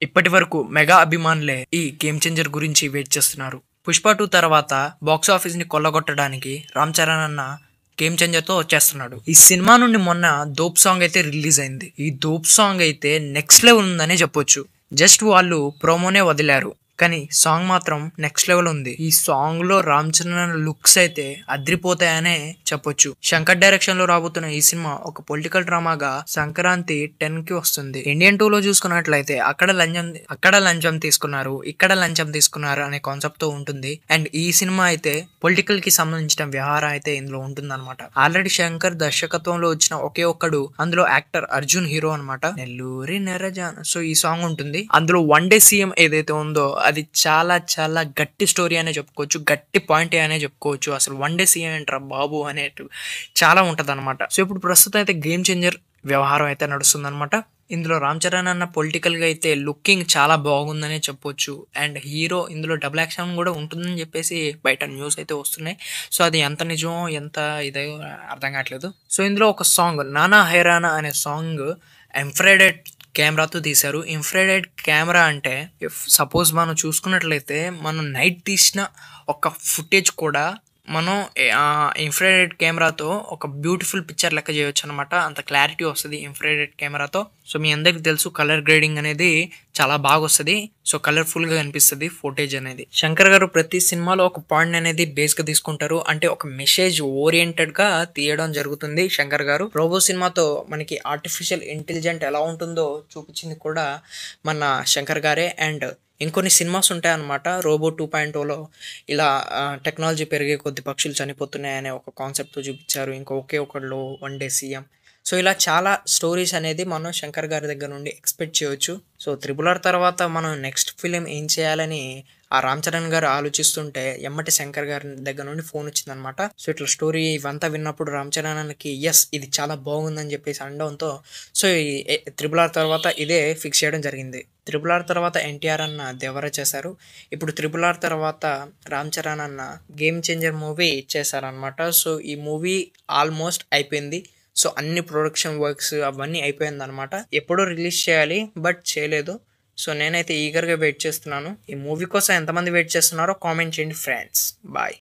ఇప్పటి వరకు మెగా అభిమానులే ఈ గేమ్ చేంజర్ గురించి వెయిట్ చేస్తున్నారు. పుష్ప 2 తర్వాత బాక్స్ ఆఫీస్ ని కొల్లగొట్టడానికి రామ్ చరణ్ అన్న గేమ్ చేంజర్ తో వచ్చేస్తున్నాడు. ఈ సినిమా నుండి మొన్న దోప్ సాంగ్ అయితే రిలీజ్ అయింది. ఈ దోప్ సాంగ్ అయితే నెక్స్ట్ లెవెల్ ఉందనే చెప్పొచ్చు. జస్ట్ వాళ్ళు ప్రోమోనే వదిలారు, కానీ సాంగ్ మాత్రం నెక్స్ట్ లెవెల్ ఉంది. ఈ సాంగ్ లో రామ్ చరణ్ లుక్స్ అయితే అద్రిపోతాయనే చెప్పొచ్చు. శంకర్ డైరెక్షన్ లో రాబోతున్న ఈ సినిమా ఒక పొలిటికల్ డ్రామాగా సంక్రాంతి 10 కి వస్తుంది. ఇండియన్ 2 లో చూసుకున్నట్లయితే అక్కడ లంచం తీసుకున్నారు, ఇక్కడ లంచం తీసుకున్నారు అనే కాన్సెప్ట్ తో ఉంటుంది. అండ్ ఈ సినిమా అయితే పొలిటికల్ కి సంబంధించిన వ్యవహారం అయితే ఇందులో ఉంటుంది అనమాట. ఆల్రెడీ శంకర్ దర్శకత్వంలో వచ్చిన ఒకే ఒక్కడు అందులో యాక్టర్ అర్జున్ హీరో అనమాట. నెల్లూరి నెరజాన్. సో ఈ సాంగ్ ఉంటుంది. అందులో వన్ డే సీఎం ఏదైతే ఉందో అది చాలా చాలా గట్టి స్టోరీ అనే చెప్పుకోవచ్చు, గట్టి పాయింట్ అనే చెప్పుకోవచ్చు. అసలు వన్ డే సీఎం ఏంట్రా బాబు అనేట్టు చాలా ఉంటది అనమాట. సో ఇప్పుడు ప్రస్తుతం అయితే గేమ్ చేంజర్ వ్యవహారం అయితే నడుస్తుంది అనమాట. ఇందులో రామ్ చరణ్ అన్న పొలిటికల్ గా అయితే లుకింగ్ చాలా బాగుందనే చెప్పొచ్చు. అండ్ హీరో ఇందులో డబుల్ యాక్షన్ కూడా ఉంటుందని చెప్పేసి బయట న్యూస్ అయితే వస్తున్నాయి. సో అది ఎంత నిజమో ఎంత ఇదో అర్థం కావట్లేదు. సో ఇందులో ఒక సాంగ్ నానా హైరానా అనే సాంగ్ ఇన్ఫ్రారెడ్ కెమెరాతో తీశారు. ఇన్ఫ్రారెడ్ కెమెరా అంటే సపోజ్ మనం చూసుకున్నట్లయితే మనం నైట్ తీసిన ఒక ఫుటేజ్ కూడా మనం ఇన్ఫ్రారెడ్ కెమెరాతో ఒక బ్యూటిఫుల్ పిక్చర్ లెక్క చేయొచ్చు అనమాట. అంత క్లారిటీ వస్తుంది ఇన్ఫ్రారెడ్ కెమెరాతో. సో మీ అందరికి తెలుసు కలర్ గ్రేడింగ్ అనేది చాలా బాగా వస్తుంది. సో కలర్ఫుల్ గా కనిపిస్తుంది ఫుటేజ్ అనేది. శంకర్ గారు ప్రతి సినిమాలో ఒక పాయింట్ అనేది బేస్ గా తీసుకుంటారు. అంటే ఒక మెసేజ్ ఓరియంటెడ్ గా తీయడం జరుగుతుంది శంకర్ గారు. రోబో సినిమాతో మనకి ఆర్టిఫిషియల్ ఇంటెలిజెంట్ ఎలా ఉంటుందో చూపించింది కూడా మన శంకర్ గారే. అండ్ ఇంకొన్ని సినిమాస్ ఉంటాయి అనమాట. రోబో 2.0లో ఇలా టెక్నాలజీ పెరిగే కొద్ది పక్షులు చనిపోతున్నాయి అనే ఒక కాన్సెప్ట్తో చూపించారు. ఇంకా ఒకే ఒకళ్ళు వన్ డే సీఎం. సో ఇలా చాలా స్టోరీస్ అనేది మనం శంకర్ గారి దగ్గర నుండి ఎక్స్పెక్ట్ చేయొచ్చు. సో RRR తర్వాత మనం నెక్స్ట్ ఫిలిం ఏం చేయాలని ఆ రామ్ చరణ్ గారు ఆలోచిస్తుంటే ఎమ్మటి శంకర్ గారి దగ్గర నుండి ఫోన్ వచ్చిందనమాట. సో ఇట్లా స్టోరీ ఇవంతా విన్నప్పుడు రామ్ చరణ్కి ఎస్ ఇది చాలా బాగుందని చెప్పేసి అనడంతో సో ఈ RRR తర్వాత ఇదే ఫిక్స్ చేయడం జరిగింది. RRR తర్వాత ఎన్టీఆర్ అన్న దేవర చేశారు. ఇప్పుడు RRR తర్వాత రామ్ చరణ్ అన్న గేమ్ చేంజర్ మూవీ చేశారనమాట. సో ఈ మూవీ ఆల్మోస్ట్ అయిపోయింది. సో అన్ని ప్రొడక్షన్ వర్క్స్ అవన్నీ అయిపోయింది అనమాట. ఎప్పుడో రిలీజ్ చేయాలి బట్ చేయలేదు. సో నేనైతే ఈగర్గా వెయిట్ చేస్తున్నాను. ఈ మూవీ కోసం ఎంతమంది వెయిట్ చేస్తున్నారో కామెంట్ చేయండి ఫ్రెండ్స్. బాయ్.